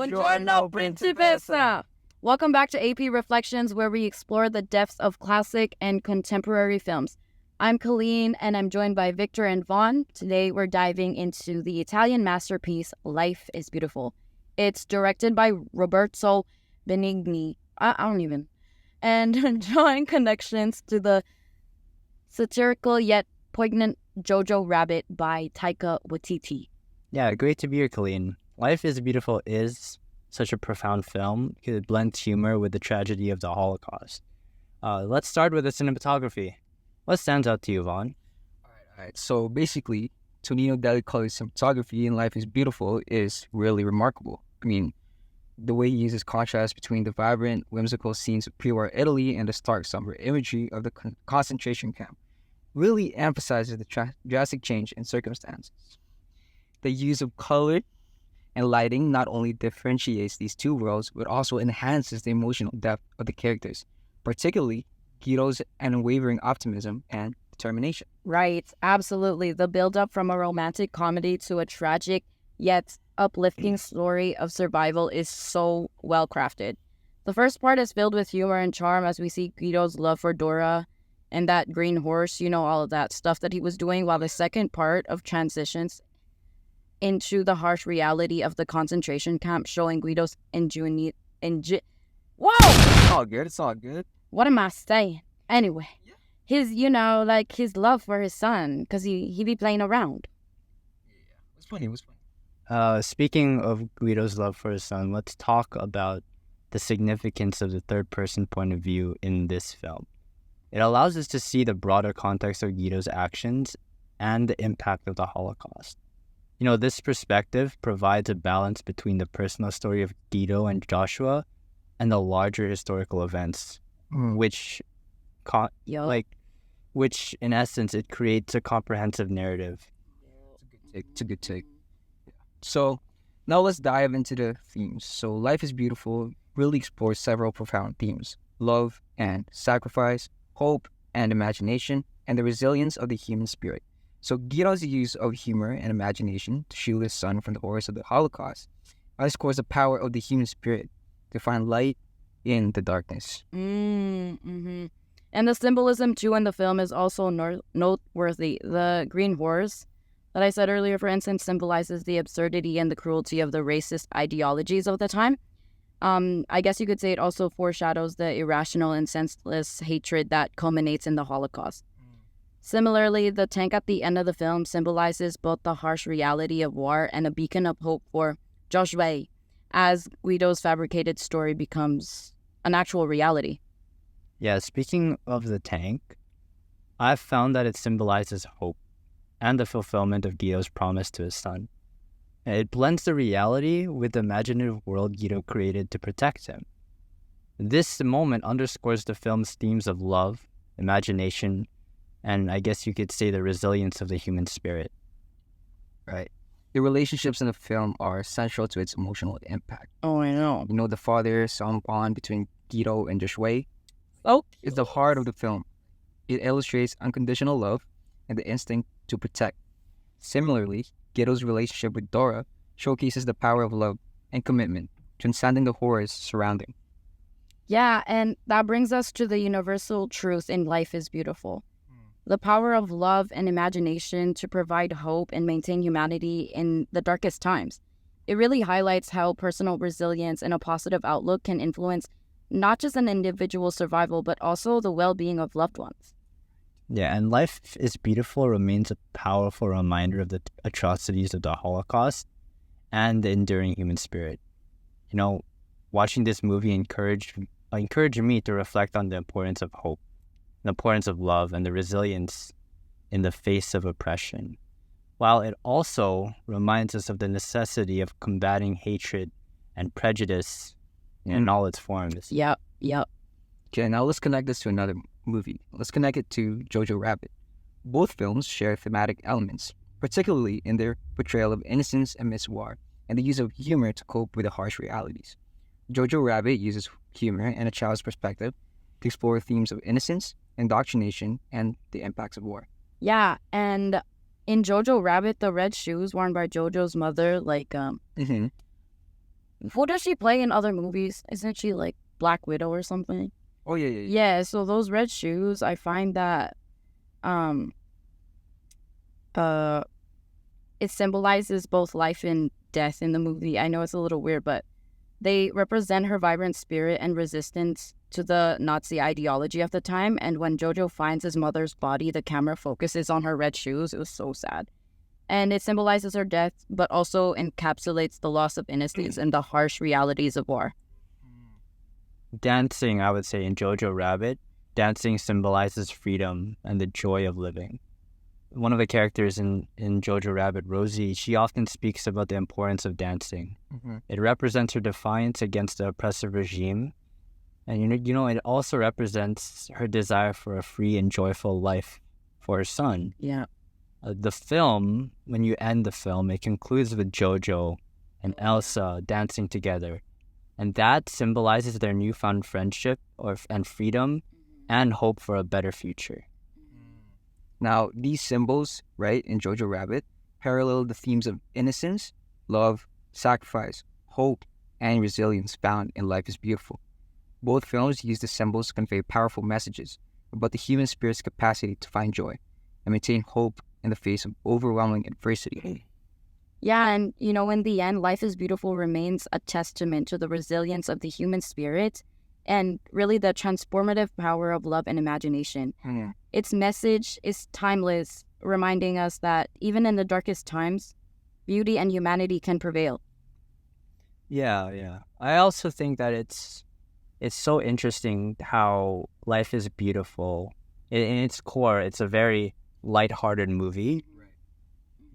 Buongiorno, Principessa! Welcome back to AP Reflections, where we explore the depths of classic and contemporary films. I'm Khalin, and I'm joined by Victor and Vaughn. Today, we're diving into the Italian masterpiece, Life is Beautiful. It's directed by Roberto Benigni. I don't even. And drawing connections to the satirical yet poignant Jojo Rabbit by Taika Waititi. Yeah, great to be here, Khalin. Life is Beautiful is such a profound film. It blends humor with the tragedy of the Holocaust. Let's start with the cinematography. What stands out to you, Vaughn? All right. So basically, Tonino Dellicolli's cinematography in Life is Beautiful is really remarkable. I mean, the way he uses contrast between the vibrant, whimsical scenes of pre-war Italy and the stark, somber imagery of the concentration camp really emphasizes the drastic change in circumstances. The use of color and lighting not only differentiates these two worlds, but also enhances the emotional depth of the characters, particularly Guido's unwavering optimism and determination. Right, absolutely. The build-up from a romantic comedy to a tragic yet uplifting story of survival is so well crafted. The first part is filled with humor and charm as we see Guido's love for Dora and that green horse, all of that stuff that he was doing, while the second part of transitions into the harsh reality of the concentration camp, showing Guido's ingenuity. Whoa! It's all good. What am I saying? Anyway, his, his love for his son, because he be playing around. Yeah, it was funny. Speaking of Guido's love for his son, let's talk about the significance of the third-person point of view in this film. It allows us to see the broader context of Guido's actions and the impact of the Holocaust. This perspective provides a balance between the personal story of Guido and Joshua and the larger historical events, which in essence, it creates a comprehensive narrative. It's a good take. Yeah. So now let's dive into the themes. So Life is Beautiful really explores several profound themes: love and sacrifice, hope and imagination, and the resilience of the human spirit. So Guido's use of humor and imagination to shield his son from the horrors of the Holocaust underscores the power of the human spirit to find light in the darkness. Mm-hmm. And the symbolism, too, in the film is also noteworthy. The green horse that I said earlier, for instance, symbolizes the absurdity and the cruelty of the racist ideologies of the time. I guess you could say it also foreshadows the irrational and senseless hatred that culminates in the Holocaust. Similarly, the tank at the end of the film symbolizes both the harsh reality of war and a beacon of hope for Joshua, as Guido's fabricated story becomes an actual reality. Yeah, speaking of the tank, I've found that it symbolizes hope and the fulfillment of Guido's promise to his son. It blends the reality with the imaginative world Guido created to protect him. This moment underscores the film's themes of love, imagination, and I guess you could say the resilience of the human spirit. Right. The relationships in the film are central to its emotional impact. Oh, I know. The father-son bond between Guido and Joshua is the heart of the film. It illustrates unconditional love and the instinct to protect. Similarly, Guido's relationship with Dora showcases the power of love and commitment, transcending the horrors surrounding. Yeah, and that brings us to the universal truth in Life is Beautiful. The power of love and imagination to provide hope and maintain humanity in the darkest times. It really highlights how personal resilience and a positive outlook can influence not just an individual's survival, but also the well-being of loved ones. Yeah, and Life is Beautiful remains a powerful reminder of the atrocities of the Holocaust and the enduring human spirit. Watching this movie encouraged me to reflect on the importance of hope, the importance of love, and the resilience in the face of oppression, while it also reminds us of the necessity of combating hatred and prejudice in all its forms. Yep. Okay, now let's connect this to another movie. Let's connect it to Jojo Rabbit. Both films share thematic elements, particularly in their portrayal of innocence amidst war and the use of humor to cope with the harsh realities. Jojo Rabbit uses humor and a child's perspective to explore themes of innocence, indoctrination, and the impacts of war. Yeah, and in Jojo Rabbit, the red shoes worn by Jojo's mother, Who does she play in other movies? Isn't she like Black Widow or something? Oh yeah. Yeah, so those red shoes, I find that um uh it symbolizes both life and death in the movie. I know it's a little weird, but they represent her vibrant spirit and resistance to the Nazi ideology of the time. And when Jojo finds his mother's body, the camera focuses on her red shoes. It was so sad. And it symbolizes her death, but also encapsulates the loss of innocence and the harsh realities of war. Dancing, I would say, in Jojo Rabbit, dancing symbolizes freedom and the joy of living. One of the characters in Jojo Rabbit, Rosie, she often speaks about the importance of dancing. Mm-hmm. It represents her defiance against the oppressive regime. And, it also represents her desire for a free and joyful life for her son. Yeah. The film, when you end the film, it concludes with Jojo and Elsa dancing together. And that symbolizes their newfound friendship and freedom and hope for a better future. Now, these symbols, right, in Jojo Rabbit, parallel the themes of innocence, love, sacrifice, hope, and resilience found in Life is Beautiful. Both films use the symbols to convey powerful messages about the human spirit's capacity to find joy and maintain hope in the face of overwhelming adversity. Yeah, and in the end, Life is Beautiful remains a testament to the resilience of the human spirit and really the transformative power of love and imagination. Mm. Its message is timeless, reminding us that even in the darkest times, beauty and humanity can prevail. Yeah. I also think that it's so interesting how Life is Beautiful. In its core, it's a very lighthearted movie,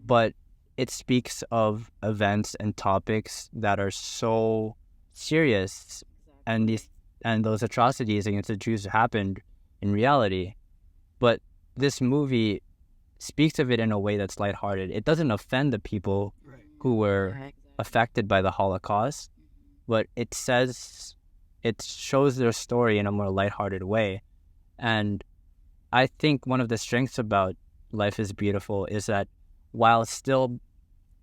but it speaks of events and topics that are so serious, and those atrocities against the Jews happened in reality. But this movie speaks of it in a way that's lighthearted. It doesn't offend the people who were affected by the Holocaust, but it shows their story in a more lighthearted way. And I think one of the strengths about Life is Beautiful is that while still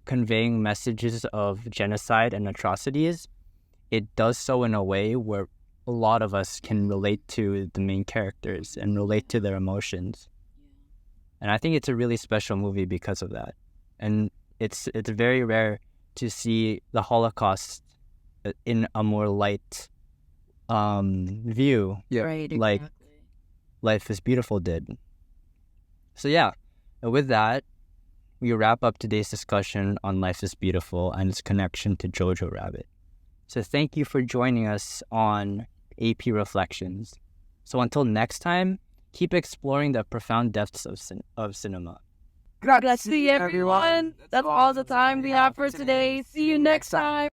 conveying messages of genocide and atrocities, it does so in a way where a lot of us can relate to the main characters and relate to their emotions. And I think it's a really special movie because of that. And it's very rare to see the Holocaust in a more light view, Yeah. Right, like exactly. Life is Beautiful did. So yeah, with that, we wrap up today's discussion on Life is Beautiful and its connection to Jojo Rabbit. So thank you for joining us on AP Reflections. So until next time, keep exploring the profound depths of cinema. Grazie, everyone. That's all the time we have for today. See you next time.